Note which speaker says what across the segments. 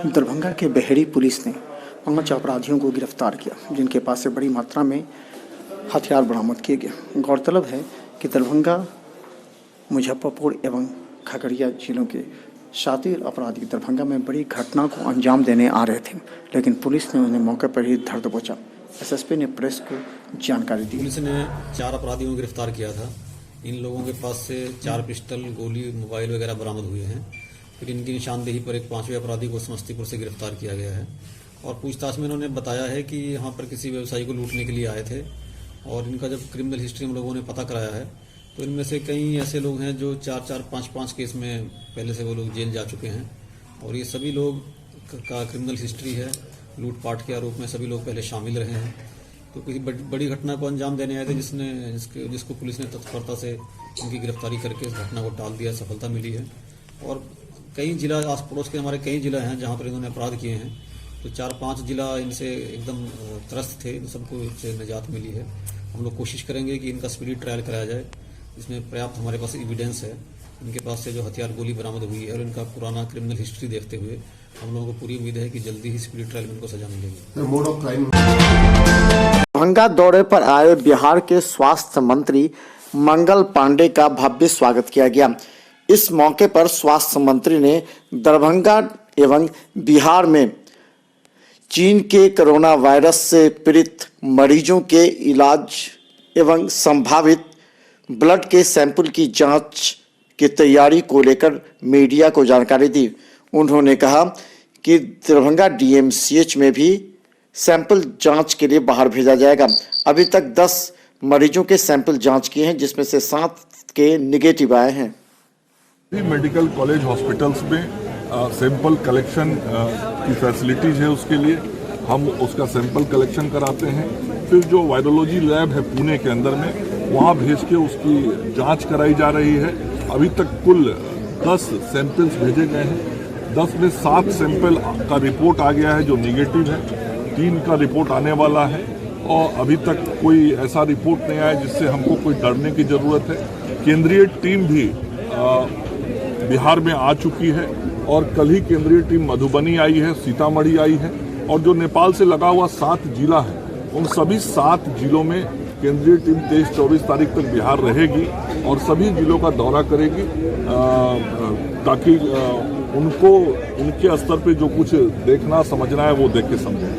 Speaker 1: दरभंगा के बहेड़ी पुलिस ने 5 अपराधियों को गिरफ्तार किया, जिनके पास से बड़ी मात्रा में हथियार बरामद किए गए। गौरतलब है कि दरभंगा, मुजफ्फरपुर एवं खगड़िया जिलों के शातिर अपराधी दरभंगा में बड़ी घटना को अंजाम देने आ रहे थे, लेकिन पुलिस ने उन्हें मौके पर ही धर दबोचा। एसएसपी ने प्रेस को जानकारी दी।
Speaker 2: पुलिस ने 4 अपराधियों को गिरफ्तार किया था। इन लोगों के पास से 4 पिस्टल, गोली, मोबाइल वगैरह बरामद हुए हैं। फिर इनकी निशानदेही पर एक 5वें अपराधी को समस्तीपुर से गिरफ्तार किया गया है और पूछताछ में इन्होंने बताया है कि यहाँ पर किसी व्यवसायी को लूटने के लिए आए थे और इनका जब क्रिमिनल हिस्ट्री हम लोगों ने पता कराया है तो इनमें से कई ऐसे लोग हैं जो 4-4, 5-5 केस में पहले से वो लोग जेल जा चुके हैं और ये सभी लोग का क्रिमिनल हिस्ट्री है। लूटपाट के आरोप में सभी लोग पहले शामिल रहे हैं। तो किसी बड़ी घटना को अंजाम देने आए थे जिसको पुलिस ने तत्परता से इनकी गिरफ्तारी करके इस घटना को टाल दिया, सफलता मिली है। और कई जिला, आस पड़ोस के हमारे कई जिला हैं जहाँ पर इन्होंने अपराध किए हैं। तो 4-5 जिला इनसे एकदम त्रस्त थे, इन सबको इससे निजात मिली है। हम लोग कोशिश करेंगे कि इनका स्पीडी ट्रायल कराया जाए। इसमें पर्याप्त हमारे पास एविडेंस है। इनके पास से जो हथियार, गोली बरामद हुई है और इनका पुराना क्रिमिनल हिस्ट्री देखते हुए हम लोगों को पूरी उम्मीद है कि जल्दी ही स्पीडी ट्रायल में इनको सजा मिलेगी।
Speaker 1: दरभंगा दौरे पर आए बिहार के स्वास्थ्य मंत्री मंगल पांडे का भव्य स्वागत किया गया। इस मौके पर स्वास्थ्य मंत्री ने दरभंगा एवं बिहार में चीन के कोरोना वायरस से पीड़ित मरीजों के इलाज एवं संभावित ब्लड के सैंपल की जांच की तैयारी को लेकर मीडिया को जानकारी दी। उन्होंने कहा कि दरभंगा डीएमसीएच में भी सैंपल जांच के लिए बाहर भेजा जाएगा। अभी तक 10 मरीजों के सैंपल जांच किए हैं, जिसमें से 7 के निगेटिव आए हैं।
Speaker 3: मेडिकल कॉलेज हॉस्पिटल्स में सैंपल कलेक्शन की फैसिलिटीज है, उसके लिए हम उसका सैंपल कलेक्शन कराते हैं। फिर जो वायरोलॉजी लैब है पुणे के अंदर में, वहाँ भेज के उसकी जांच कराई जा रही है। अभी तक कुल 10 सैंपल्स भेजे गए हैं। 10 में 7 सैंपल का रिपोर्ट आ गया है जो निगेटिव है, 3 का रिपोर्ट आने वाला है और अभी तक कोई ऐसा रिपोर्ट नहीं आया जिससे हमको कोई डरने की जरूरत है। केंद्रीय टीम भी बिहार में आ चुकी है और कल ही केंद्रीय टीम मधुबनी आई है, सीतामढ़ी आई है और जो नेपाल से लगा हुआ 7 जिला है, उन सभी 7 जिलों में केंद्रीय टीम 23-24 तारीख तक बिहार रहेगी और सभी जिलों का दौरा करेगी ताकि उनको उनके स्तर पे जो कुछ देखना समझना है वो देख के समझें।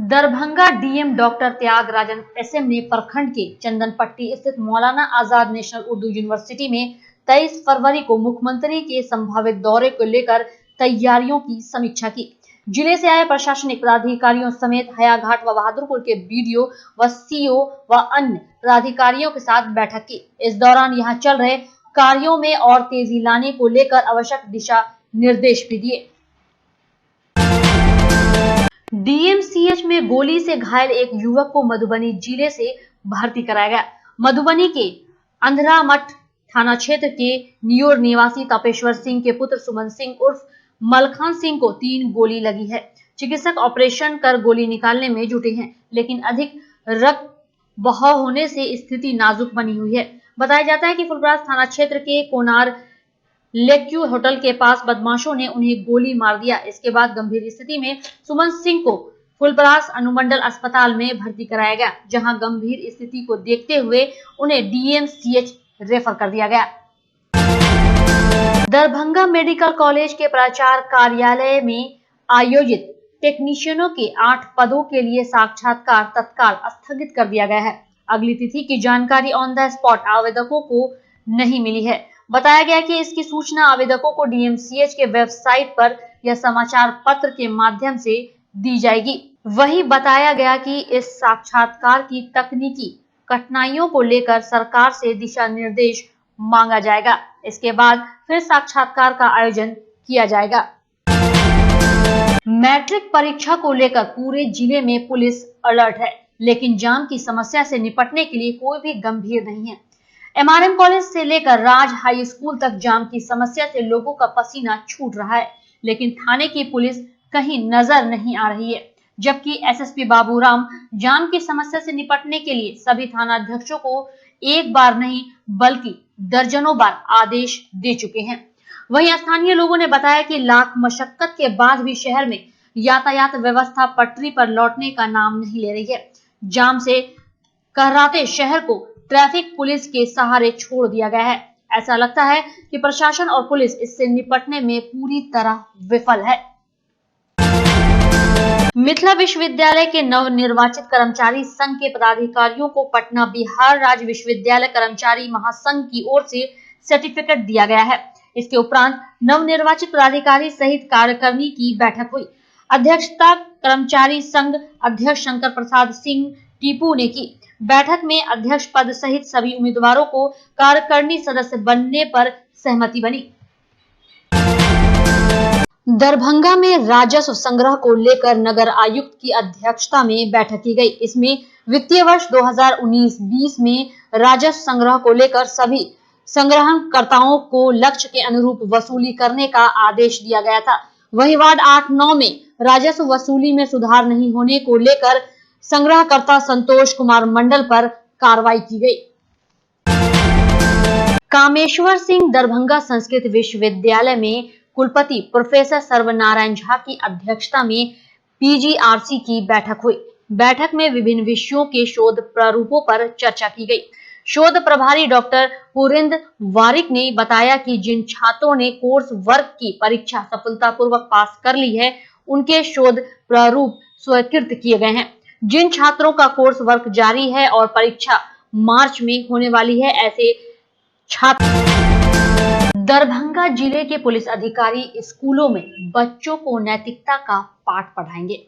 Speaker 4: Darbhanga DM doctor Tyagarajan SM ने प्रखंड के चंदनपट्टी स्थित मौलाना आजाद नेशनल उर्दू यूनिवर्सिटी में 23 फरवरी को मुख्यमंत्री के संभावित दौरे को लेकर तैयारियों की समीक्षा की। जिले से आए प्रशासनिक पदाधिकारियों समेत हयाघाट व बहादुरपुर के बीडीओ व सीओ व अन्य पदाधिकारियों के साथ बैठक की। इस दौरान यहां चल रहे कार्यों में और तेजी लाने को लेकर आवश्यक दिशा निर्देश भी दिए। डीएमसीएच में गोली से घायल एक युवक को मधुबनी जिले से भर्ती कराया गया। मधुबनी के अंधरामठ थाना क्षेत्र के नियोर निवासी तपेश्वर सिंह के पुत्र सुमन सिंह उर्फ मलखान सिंह को 3 गोली लगी है। चिकित्सक ऑपरेशन कर गोली निकालने में जुटे हैं, लेकिन अधिक रक्त बहाव होने से स्थिति नाजुक बनी हुई है। बताया जाता है कि फुलपरास थाना क्षेत्र के कोनार लेक्यू होटल के पास बदमाशों ने उन्हें गोली मार दिया। इसके बाद गंभीर स्थिति में सुमन सिंह को फुलपरास अनुमंडल अस्पताल में भर्ती कराया गया, जहां गंभीर स्थिति को देखते हुए उन्हें डीएमसीएच रेफर कर दिया गया। दरभंगा मेडिकल कॉलेज के प्राचार्य कार्यालय में आयोजित टेक्नीशियनों के 8 पदों के लिए साक्षात्कार तत्काल स्थगित कर दिया गया है। अगली तिथि की जानकारी ऑन द स्पॉट आवेदकों को नहीं मिली है। बताया गया कि इसकी सूचना आवेदकों को डीएमसीएच के वेबसाइट पर या समाचार पत्र के माध्यम से दी जाएगी। वहीं बताया गया कि इस साक्षात्कार की तकनीकी कठिनाइयों को लेकर सरकार से दिशा निर्देश मांगा जाएगा। इसके बाद फिर साक्षात्कार का आयोजन किया जाएगा। मैट्रिक परीक्षा को लेकर पूरे जिले में पुलिस अलर्ट है, लेकिन जाम की समस्या से निपटने के लिए कोई भी गंभीर नहीं है। एमआरएम कॉलेज से लेकर राज हाई स्कूल तक जाम की समस्या से लोगों का पसीना छूट रहा है, लेकिन थाने की पुलिस कहीं नजर नहीं आ रही है। जबकि एसएसपी बाबूराम जाम की समस्या से निपटने के लिए सभी थानाध्यक्षों को एक बार नहीं बल्कि दर्जनों बार आदेश दे चुके हैं। वहीं स्थानीय लोगों ने बताया कि लाख मशक्कत के बाद भी शहर में यातायात व्यवस्था पटरी पर लौटने का नाम नहीं ले रही है। जाम से कहराते शहर को ट्रैफिक पुलिस के सहारे छोड़ दिया गया है। ऐसा लगता है कि प्रशासन और पुलिस इससे निपटने में पूरी तरह विफल है। मिथिला विश्वविद्यालय के नवनिर्वाचित कर्मचारी संघ के पदाधिकारियों को पटना बिहार राज्य विश्वविद्यालय कर्मचारी महासंघ की ओर से सर्टिफिकेट दिया गया है। इसके उपरांत नवनिर्वाचित पदाधिकारी सहित कार्यकारिणी की बैठक हुई। अध्यक्षता कर्मचारी संघ अध्यक्ष शंकर प्रसाद सिंह टीपू ने की। बैठक में अध्यक्ष पद सहित सभी उम्मीदवारों को कार्यकारिणी सदस्य बनने पर सहमति बनी। दरभंगा में राजस्व संग्रह को लेकर नगर आयुक्त की अध्यक्षता में बैठक की गई। इसमें वित्तीय वर्ष 2019-20 में राजस्व संग्रह को लेकर सभी संग्रहणकर्ताओं को लक्ष्य के अनुरूप वसूली करने का आदेश दिया गया था। वहीं वार्ड 8-9 में राजस्व वसूली में सुधार नहीं होने को लेकर संग्रहकर्ता संतोष कुमार मंडल पर कार्रवाई की गई। कामेश्वर सिंह दरभंगा संस्कृत विश्वविद्यालय में कुलपति प्रोफेसर सर्वनारायण झा की अध्यक्षता में पीजीआरसी की बैठक हुई। बैठक में विभिन्न विषयों के शोध प्रारूपों पर चर्चा की गई। शोध प्रभारी डॉक्टर पुरिंद वारिक ने बताया कि जिन छात्रों ने कोर्स वर्क की परीक्षा सफलतापूर्वक पास कर ली है, उनके शोध प्रारूप स्वीकृत किए गए हैं। जिन छात्रों का कोर्स वर्क जारी है और परीक्षा मार्च में होने वाली है, ऐसे छात्र दरभंगा जिले के पुलिस अधिकारी स्कूलों में बच्चों को नैतिकता का पाठ पढ़ाएंगे।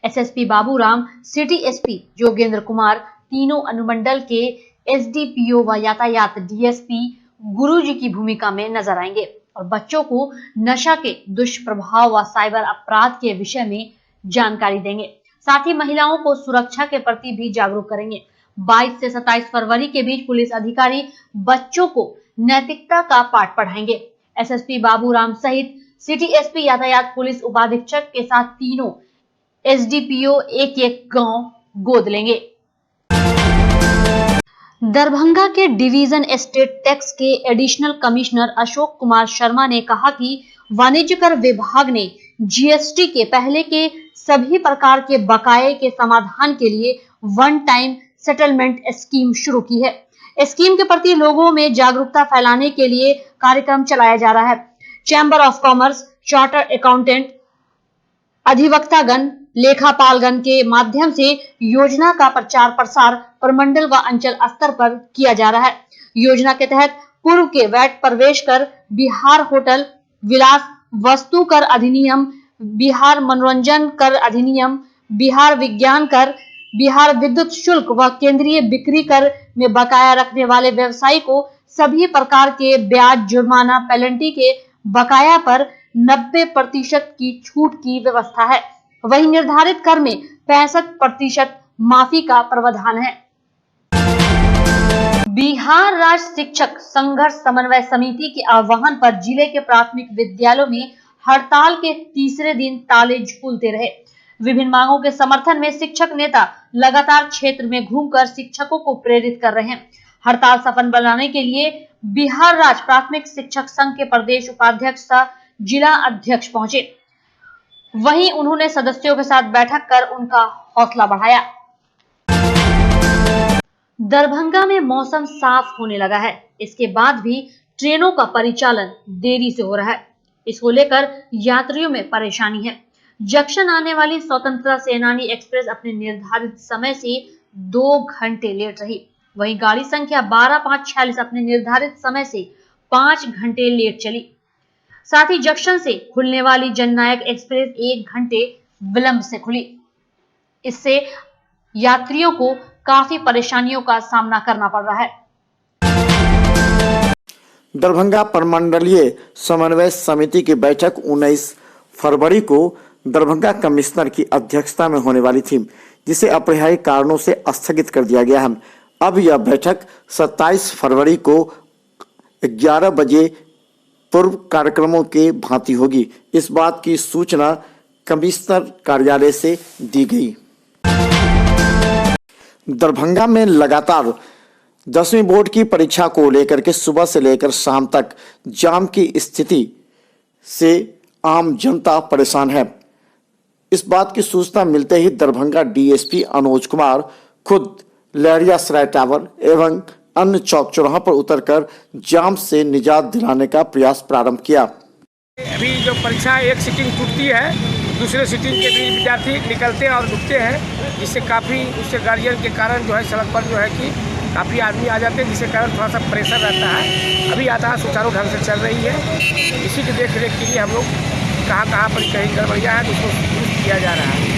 Speaker 4: SSP Baburam, city SP Jogendra Kumar, तीनों अनुमंडल के एसडीपीओ व यातायात डीएसपी गुरुजी की भूमिका में नजर आएंगे और बच्चों को नशा के दुष्प्रभाव व साइबर अपराध के विषय में जानकारी देंगे। साथ ही महिलाओं को सुरक्षा के प्रति भी जागरूक करेंगे। 22 से 27 फरवरी के बीच पुलिस अधिकारी बच्चों को नैतिकता का पाठ पढ़ाएंगे। एसएसपी बाबूराम सहित सिटी एसपी यातायात पुलिस उपाधीक्षक के साथ तीनों एसडीपीओ एक गांव गोद लेंगे। दरभंगा के डिवीजन एस्टेट टैक्स के एडिशनल कमिश्नर अशोक कुमार शर्मा ने कहा कि वाणिज्य कर विभाग ने जीएसटी के पहले के सभी प्रकार के बकाये के समाधान के लिए वन टाइम सेटलमेंट स्कीम शुरू की है। स्कीम के प्रति लोगों में जागरूकता फैलाने के लिए कार्यक्रम चलाया जा रहा है। Chamber of commerce, chartered accountant, अधिवक्तागण, लेखापालगण के माध्यम से योजना का प्रचार प्रसार प्रमंडल व अंचल स्तर पर किया जा रहा है। योजना के तहत पूर्व के वैट प्रवेश कर, बिहार होटल विलास वस्तु कर अधिनियम, बिहार मनोरंजन कर अधिनियम, बिहार विज्ञान कर, बिहार विद्युत शुल्क व केंद्रीय बिक्री कर में बकाया रखने वाले व्यवसायी को सभी प्रकार के ब्याज, जुर्माना, पेनल्टी के बकाया पर 90% की छूट की व्यवस्था है। वहीं निर्धारित कर में 65% माफी का प्रावधान है। बिहार राज्य शिक्षक संघर्ष समन्वय समिति के आह्वान पर जिले के प्राथमिक विद्यालयों में हड़ताल के तीसरे दिन ताले झूलते रहे। विभिन्न मांगों के समर्थन में शिक्षक नेता लगातार क्षेत्र में घूमकर शिक्षकों को प्रेरित कर रहे हैं। हड़ताल सफल बनाने के लिए बिहार राज्य प्राथमिक शिक्षक संघ के प्रदेश उपाध्यक्ष सह जिला अध्यक्ष पहुंचे। वहीं उन्होंने सदस्यों के साथ बैठक कर उनका हौसला बढ़ाया। दरभंगा में मौसम साफ होने लगा है। इसके बाद भी ट्रेनों का परिचालन देरी से हो रहा है। इसको लेकर यात्रियों में परेशानी है। जंक्शन आने वाली स्वतंत्रता सेनानी एक्सप्रेस अपने निर्धारित समय से 2 घंटे लेट रही। वहीं गाड़ी संख्या 12-5-46 अपने निर्धारित समय से 5 घंटे लेट चली। साथ ही जंक्शन से खुलने वाली जननायक एक्सप्रेस 1 घंटे विलंब से खुली। इससे यात्रियों को काफी परेशानियों का सामना करना पड़ रहा है।
Speaker 1: दरभंगा प्रमंडलीय समन्वय समिति की बैठक 19 फरवरी को दरभंगा कमिश्नर की अध्यक्षता में होने वाली थी, जिसे अपरिहार्य कारणों से स्थगित कर दिया गया है। अब यह बैठक 27 फरवरी को 11 बजे पूर्व कार्यक्रमों के भांति होगी। इस बात की सूचना कमिश्नर कार्यालय से दी गई। दरभंगा में लगातार 10वीं बोर्ड की परीक्षा को लेकर के सुबह से लेकर शाम तक जाम की स्थिति से आम जनता परेशान है। इस बात की सूचना मिलते ही दरभंगा डीएसपी अनुज कुमार खुद लहरियासराय टावर एवं अन्य चौक चौराहों पर उतरकर जाम से निजात दिलाने का प्रयास प्रारंभ किया।
Speaker 5: अभी जो परीक्षा एक सीटिंग टूटती है, दूसरे सीटिंग के भी विद्यार्थी निकलते हैं और रुकते हैं, जिससे काफ़ी उससे गार्जियन के कारण जो है सड़क पर जो है कि काफ़ी आदमी आ जाते हैं, जिसके कारण थोड़ा सा प्रेशर रहता है। अभी यातायात सुचारू ढंग से चल रही है। इसी की देख रेख के लिए हम लोग कहाँ पर कहीं गड़बड़ियाँ हैं तो उसको दुरुस्त किया जा रहा है।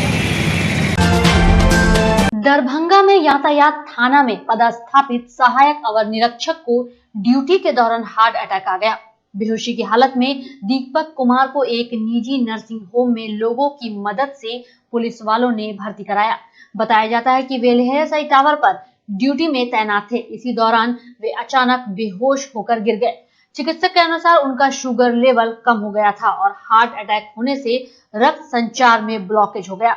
Speaker 4: दरभंगा में यातायात थाना में पदस्थापित सहायक अवर निरीक्षक को ड्यूटी के दौरान हार्ट अटैक आ गया। बेहोशी की हालत में दीपक कुमार को एक निजी नर्सिंग होम में लोगों की मदद से पुलिस वालों ने भर्ती कराया। बताया जाता है कि वे लहरियासराय टावर पर ड्यूटी में तैनात थे। इसी दौरान वे अचानक बेहोश होकर गिर गए। चिकित्सक के अनुसार उनका शुगर लेवल कम हो गया था और हार्ट अटैक होने से रक्त संचार में ब्लॉकेज हो गया।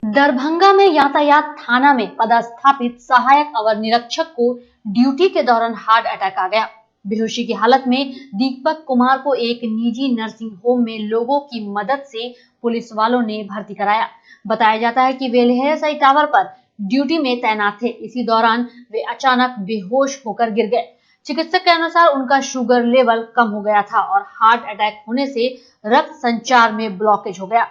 Speaker 4: दरभंगा में यातायात थाना में पदस्थापित सहायक अवर निरीक्षक को ड्यूटी के दौरान हार्ट अटैक आ गया। बेहोशी की हालत में दीपक कुमार को एक निजी नर्सिंग होम में लोगों की मदद से पुलिस वालों ने भर्ती कराया। बताया जाता है कि वे लहरियासराय टावर पर ड्यूटी में तैनात थे। इसी दौरान वे अचानक बेहोश होकर गिर गए। चिकित्सक के अनुसार उनका शुगर लेवल कम हो गया था और हार्ट अटैक होने से रक्त संचार में ब्लॉकेज हो गया।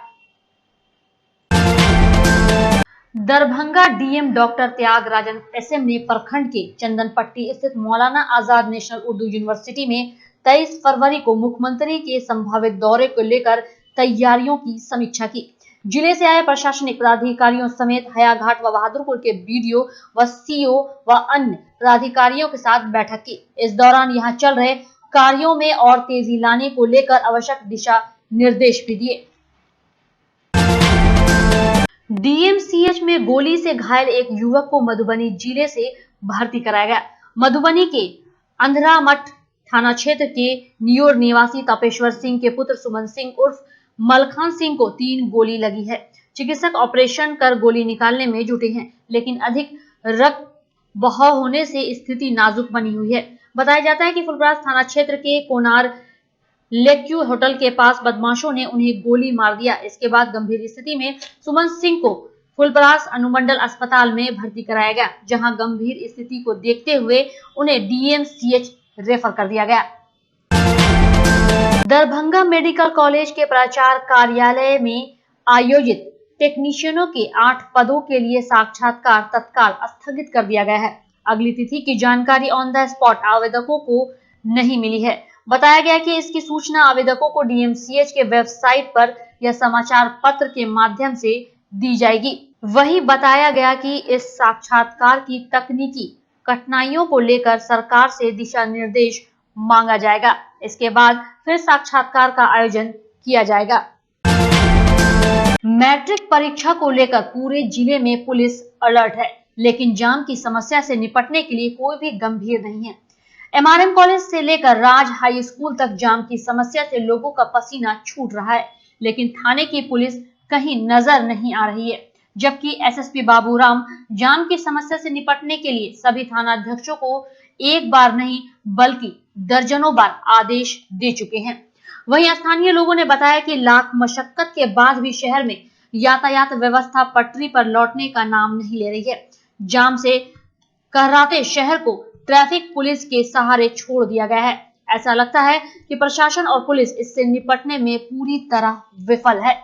Speaker 4: Darbhanga DM doctor Tyagarajan SM ने प्रखंड के चंदनपट्टी स्थित मौलाना आजाद नेशनल उर्दू यूनिवर्सिटी में 23 फरवरी को मुख्यमंत्री के संभावित दौरे को लेकर तैयारियों की समीक्षा की। जिले से आए प्रशासनिक पदाधिकारियों समेत हयाघाट व बहादुरपुर के बीडीओ व सीओ व अन्य पदाधिकारियों के साथ बैठक की। इस दौरान यहां चल रहे कार्यों में और तेजी लाने को लेकर आवश्यक दिशा निर्देश भी दिए। डीएमसीएच में गोली से घायल एक युवक को मधुबनी जिले से भर्ती कराया गया। मधुबनी के अंधरामठ थाना क्षेत्र के नियोर निवासी तपेश्वर सिंह के पुत्र सुमन सिंह उर्फ मलखान सिंह को 3 गोली लगी है। चिकित्सक ऑपरेशन कर गोली निकालने में जुटे हैं, लेकिन अधिक रक्त बहाव होने से स्थिति नाजुक बनी हुई है। बताया जाता है कि फुलपरास थाना क्षेत्र के कोनार लेक्यू होटल के पास बदमाशों ने उन्हें गोली मार दिया। इसके बाद गंभीर स्थिति में सुमन सिंह को फुलपरास अनुमंडल अस्पताल में भर्ती कराया गया, जहां गंभीर स्थिति को देखते हुए उन्हें डीएमसीएच रेफर कर दिया गया। दरभंगा मेडिकल कॉलेज के प्राचार्य कार्यालय में आयोजित टेक्नीशियनों के 8 पदों के लिए साक्षात्कार तत्काल स्थगित कर दिया गया है। अगली तिथि की जानकारी ऑन द स्पॉट आवेदकों को नहीं मिली है। बताया गया कि इसकी सूचना आवेदकों को डीएमसीएच के वेबसाइट पर या समाचार पत्र के माध्यम से दी जाएगी। वहीं बताया गया कि इस साक्षात्कार की तकनीकी कठिनाइयों को लेकर सरकार से दिशा निर्देश मांगा जाएगा। इसके बाद फिर साक्षात्कार का आयोजन किया जाएगा। मैट्रिक परीक्षा को लेकर पूरे जिले में पुलिस अलर्ट है, लेकिन जाम की समस्या से निपटने के लिए कोई भी गंभीर नहीं है। एमआरएम कॉलेज से लेकर राज हाई स्कूल तक जाम की समस्या से लोगों का पसीना छूट रहा है, लेकिन थाने की पुलिस कहीं नजर नहीं आ रही है। जबकि एसएसपी बाबूराम जाम की समस्या से निपटने के लिए सभी थानाध्यक्षों को एक बार नहीं बल्कि दर्जनों बार आदेश दे चुके हैं। वहीं स्थानीय लोगों ने बताया कि लाख मशक्कत के बाद भी शहर में यातायात व्यवस्था पटरी पर लौटने का नाम नहीं ले रही है। जाम से कहराते शहर को ट्रैफिक पुलिस के सहारे छोड़ दिया गया है। ऐसा लगता है कि प्रशासन और पुलिस इससे निपटने में पूरी तरह विफल है।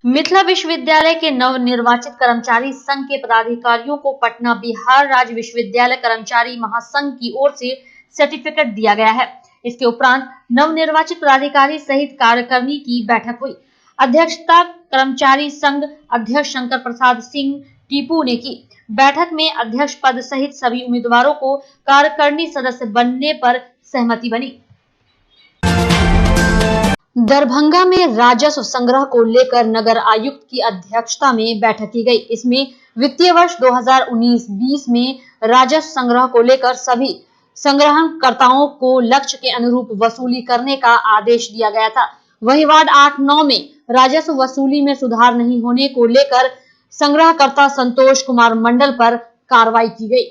Speaker 4: मिथिला विश्वविद्यालय के नवनिर्वाचित कर्मचारी संघ के पदाधिकारियों को पटना बिहार राज्य विश्वविद्यालय कर्मचारी महासंघ की ओर से सर्टिफिकेट दिया गया है। इसके उपरांत नवनिर्वाचित पदाधिकारी सहित कार्यकारिणी की बैठक हुई। अध्यक्षता कर्मचारी संघ अध्यक्ष शंकर प्रसाद सिंह टीपू ने की। बैठक में अध्यक्ष पद सहित सभी उम्मीदवारों को कार्यकारिणी सदस्य बनने पर सहमति बनी। दरभंगा में राजस्व संग्रह को लेकर नगर आयुक्त की अध्यक्षता में बैठक की गई। इसमें वित्तीय वर्ष 2019-20 में राजस्व संग्रह को लेकर सभी संग्रहणकर्ताओं को लक्ष्य के अनुरूप वसूली करने का आदेश दिया गया था। वहीं वार्ड 8-9 में राजस्व वसूली में सुधार नहीं होने को लेकर संग्रहकर्ता संतोष कुमार मंडल पर कार्रवाई की गई।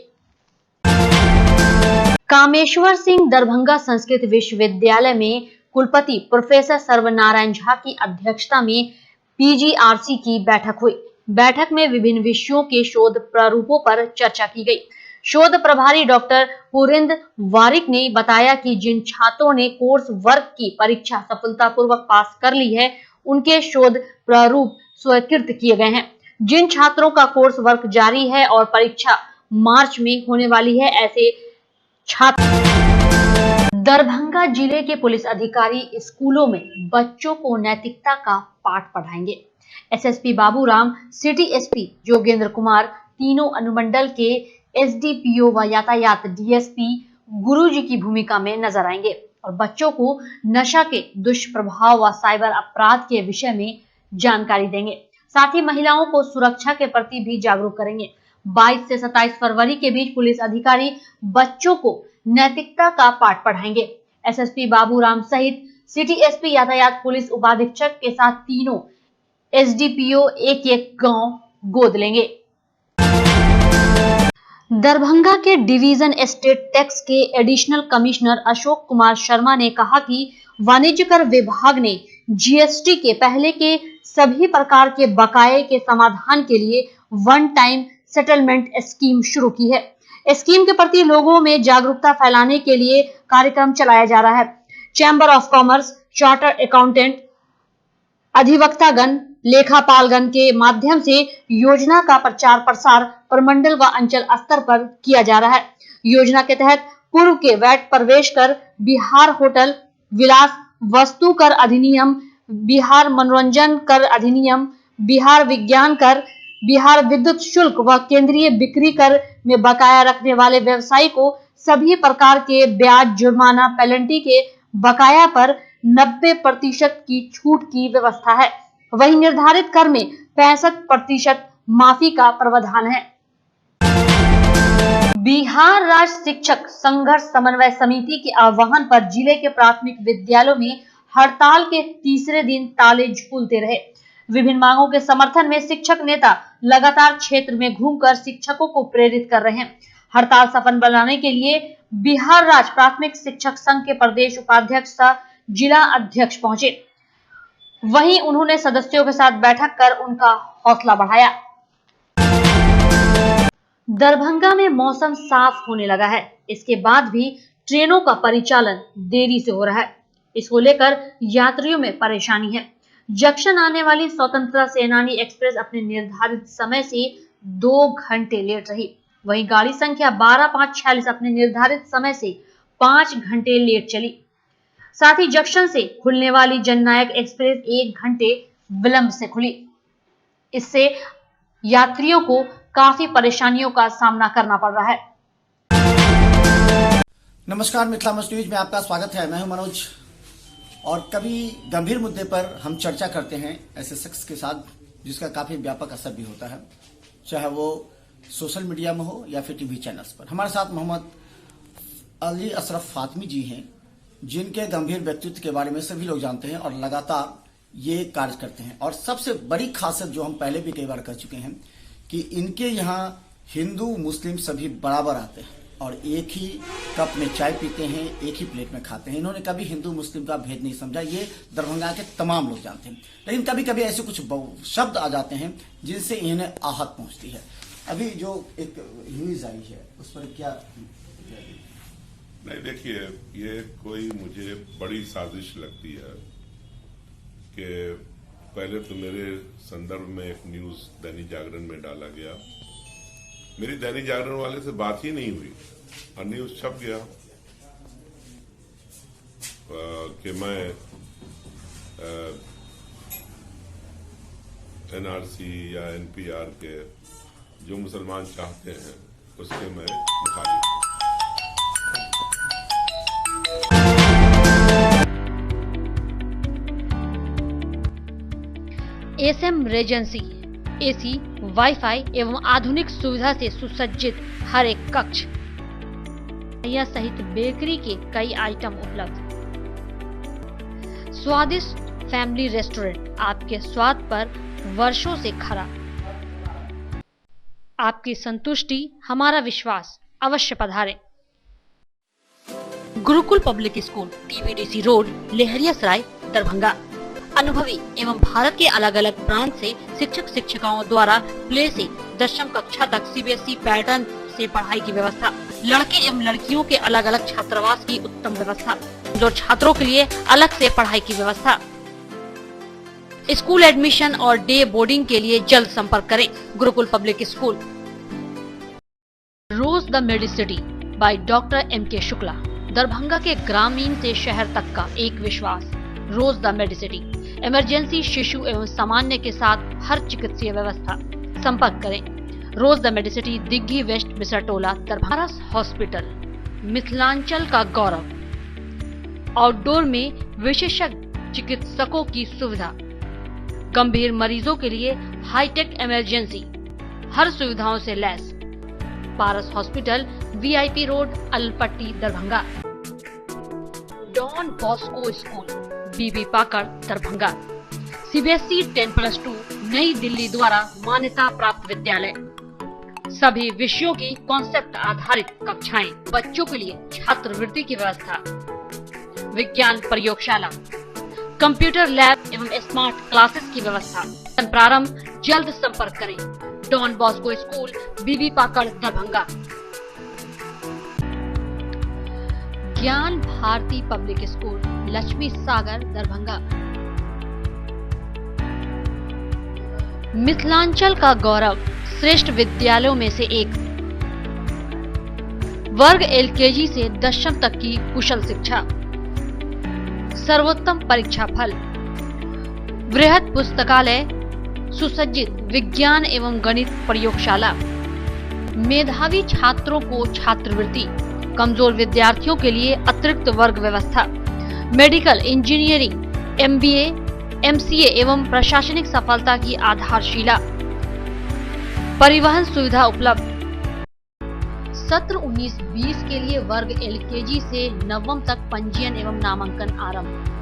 Speaker 4: कामेश्वर सिंह दरभंगा संस्कृत विश्वविद्यालय में कुलपति प्रोफेसर सर्वनारायण झा की अध्यक्षता में पीजीआरसी की बैठक हुई। बैठक में विभिन्न विषयों के शोध प्रारूपों पर चर्चा की गई। शोध प्रभारी डॉक्टर पुरेंद्र वारिक ने बताया कि जिन छात्रों ने कोर्स वर्क की परीक्षा सफलतापूर्वक पास कर ली है, उनके शोध प्रारूप स्वीकृत किए गए हैं। जिन छात्रों का कोर्स वर्क जारी है और परीक्षा मार्च में होने वाली है, ऐसे छात्र दरभंगा जिले के पुलिस अधिकारी स्कूलों में बच्चों को नैतिकता का पाठ पढ़ाएंगे। SSP Baburam, city SP Jogendra Kumar, तीनों अनुमंडल के एसडीपीओ व यातायात डीएसपी गुरुजी की भूमिका में नजर आएंगे और बच्चों को नशा के दुष्प्रभाव व साइबर अपराध के विषय में जानकारी देंगे। साथ ही महिलाओं को सुरक्षा के प्रति भी जागरूक करेंगे। 22 से 27 फरवरी के बीच पुलिस अधिकारी बच्चों को नैतिकता का पाठ पढ़ाएंगे। एसएसपी बाबूराम सहित सिटी एसपी यातायात पुलिस उपाधीक्षक के साथ तीनों एसडीपीओ एक गांव गोद लेंगे। दरभंगा के डिवीजन एस्टेट टैक्स के एडिशनल कमिश्नर अशोक कुमार शर्मा ने कहा कि वाणिज्य कर विभाग ने जीएसटी के पहले के सभी प्रकार के बकाये के समाधान के लिए वन टाइम सेटलमेंट स्कीम शुरू की है। स्कीम के प्रति लोगों में जागरूकता फैलाने के लिए कार्यक्रम चलाया जा रहा है। Chamber of commerce, chartered accountant, अधिवक्तागण, लेखापालगण के माध्यम से योजना का प्रचार प्रसार प्रमंडल व अंचल स्तर पर किया जा रहा है। योजना के तहत पूर्व के वैट प्रवेश कर, बिहार होटल विलास वस्तु कर अधिनियम, बिहार मनोरंजन कर अधिनियम, बिहार विज्ञान कर, बिहार विद्युत शुल्क व केंद्रीय बिक्री कर में बकाया रखने वाले व्यवसायी को सभी प्रकार के ब्याज, जुर्माना, पेनल्टी के बकाया पर 90% की छूट की व्यवस्था है। वहीं निर्धारित कर में 65% माफी का प्रावधान है। बिहार राज्य शिक्षक संघर्ष समन्वय समिति के आह्वान पर जिले के प्राथमिक विद्यालयों में हड़ताल के तीसरे दिन ताले झूलते रहे। विभिन्न मांगों के समर्थन में शिक्षक नेता लगातार क्षेत्र में घूमकर शिक्षकों को प्रेरित कर रहे हैं। हड़ताल सफल बनाने के लिए बिहार राज्य प्राथमिक शिक्षक संघ के प्रदेश उपाध्यक्ष सह जिला अध्यक्ष पहुंचे। वहीं उन्होंने सदस्यों के साथ बैठक कर उनका हौसला बढ़ाया। दरभंगा में मौसम साफ होने लगा है, इसके बाद भी ट्रेनों का परिचालन देरी से हो रहा है। इसको लेकर यात्रियों में परेशानी है। जंक्शन आने वाली स्वतंत्रता सेनानी एक्सप्रेस अपने निर्धारित समय से 2 घंटे लेट रही। वहीं गाड़ी संख्या 12546 अपने निर्धारित समय से 5 घंटे लेट चली। साथ ही जंक्शन से खुलने वाली जननायक एक्सप्रेस 1 घंटे विलंब से खुली। इससे यात्रियों को काफी परेशानियों का सामना करना पड़ रहा है।
Speaker 1: नमस्कार, मिथिला मस्ट न्यूज में आपका स्वागत है। मैं हूं मनोज और कभी गंभीर मुद्दे पर हम चर्चा करते हैं ऐसे शख्स के साथ जिसका काफी व्यापक असर भी होता है, चाहे वो सोशल मीडिया में हो या फिर टीवी चैनल्स पर। हमारे साथ मोहम्मद अली अशरफ फातमी जी हैं, जिनके गंभीर व्यक्तित्व के बारे में सभी लोग जानते हैं और लगातार ये कार्य करते हैं। और सबसे बड़ी खासियत जो हम पहले भी कई बार कर चुके हैं कि इनके यहाँ हिंदू मुस्लिम सभी बराबर आते हैं और एक ही कप में चाय पीते हैं, एक ही प्लेट में खाते हैं। इन्होंने कभी हिंदू मुस्लिम का भेद नहीं समझा, ये दरभंगा के तमाम लोग जानते हैं। लेकिन कभी कभी ऐसे कुछ शब्द आ जाते हैं जिनसे इन्हें आहत पहुंचती है। अभी जो एक न्यूज आई है उस पर क्या?
Speaker 6: नहीं, देखिए, ये कोई मुझे बड़ी साजिश लगती है कि पहले तो मेरे संदर्भ में एक न्यूज दैनिक जागरण में डाला गया। मेरी दैनिक जागरण वाले से बात ही नहीं हुई और न्यूज छप गया कि मैं एनआरसी या एनपीआर के जो मुसलमान चाहते हैं उसके मैं मुखालिफ हूं।
Speaker 4: एसएम रेजेंसी एसी, वाईफाई एवं आधुनिक सुविधा से सुसज्जित हर एक कक्ष या सहित बेकरी के कई आइटम उपलब्ध। स्वादिष्ट फैमिली रेस्टोरेंट आपके स्वाद पर वर्षों से खरा। आपकी संतुष्टि हमारा विश्वास, अवश्य पधारें। Gurukul public school, TVDC road, Laheriasarai, Darbhanga. अनुभवी एवं भारत के अलग अलग प्रांत से शिक्षक शिक्षिकाओं द्वारा प्ले से 10वीं कक्षा तक CBSE पैटर्न से पढ़ाई की व्यवस्था। लड़के एवं लड़कियों के अलग अलग छात्रावास की उत्तम व्यवस्था। जो छात्रों के लिए अलग से पढ़ाई की व्यवस्था। स्कूल एडमिशन और डे बोर्डिंग के लिए जल्द संपर्क करें। Gurukul public school. Rose the medicity by doctor MK Shukla. Darbhanga के ग्रामीण से शहर तक का एक विश्वास। रोज द मेडिसिटी। इमरजेंसी, शिशु एवं सामान्य के साथ हर चिकित्सीय व्यवस्था। संपर्क करें। Rose the medicity, Dighi west, Bisartola, Darbhanga. Hospital, Mithilanchal का गौरव। आउटडोर में विशेषज्ञ चिकित्सकों की सुविधा। गंभीर मरीजों के लिए हाईटेक इमरजेंसी, हर सुविधाओं से लैस। Paras hospital, VIP road, Alpatti, Darbhanga. Don Bosco school, BB Pakar, Darbhanga. CBSE 10+2 नई दिल्ली द्वारा मान्यता प्राप्त विद्यालय। सभी विषयों की कॉन्सेप्ट आधारित कक्षाएं। बच्चों के लिए छात्रवृत्ति की व्यवस्था। विज्ञान प्रयोगशाला, कंप्यूटर लैब एवं स्मार्ट क्लासेस की व्यवस्था। प्रारंभ, जल्द संपर्क करें। Don Bosco school, BB Pakar, Darbhanga. ज्ञान भारती पब्लिक स्कूल, लक्ष्मी सागर, दरभंगा। मिथिलांचल का गौरव, श्रेष्ठ विद्यालयों में से एक। वर्ग LKG से 10वीं तक की कुशल शिक्षा। सर्वोत्तम परीक्षा फल। वृहद पुस्तकालय, सुसज्जित विज्ञान एवं गणित प्रयोगशाला। मेधावी छात्रों को छात्रवृत्ति। कमजोर विद्यार्थियों के लिए अतिरिक्त वर्ग व्यवस्था। मेडिकल, इंजीनियरिंग, MBA, MCA एवं प्रशासनिक सफलता की आधारशिला। परिवहन सुविधा उपलब्ध। सत्र 19-20 के लिए वर्ग LKG से 9वीं तक पंजीयन एवं नामांकन आरंभ।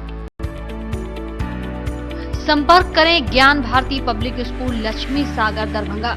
Speaker 4: संपर्क करें ज्ञान भारती पब्लिक स्कूल, लक्ष्मी सागर, दरभंगा।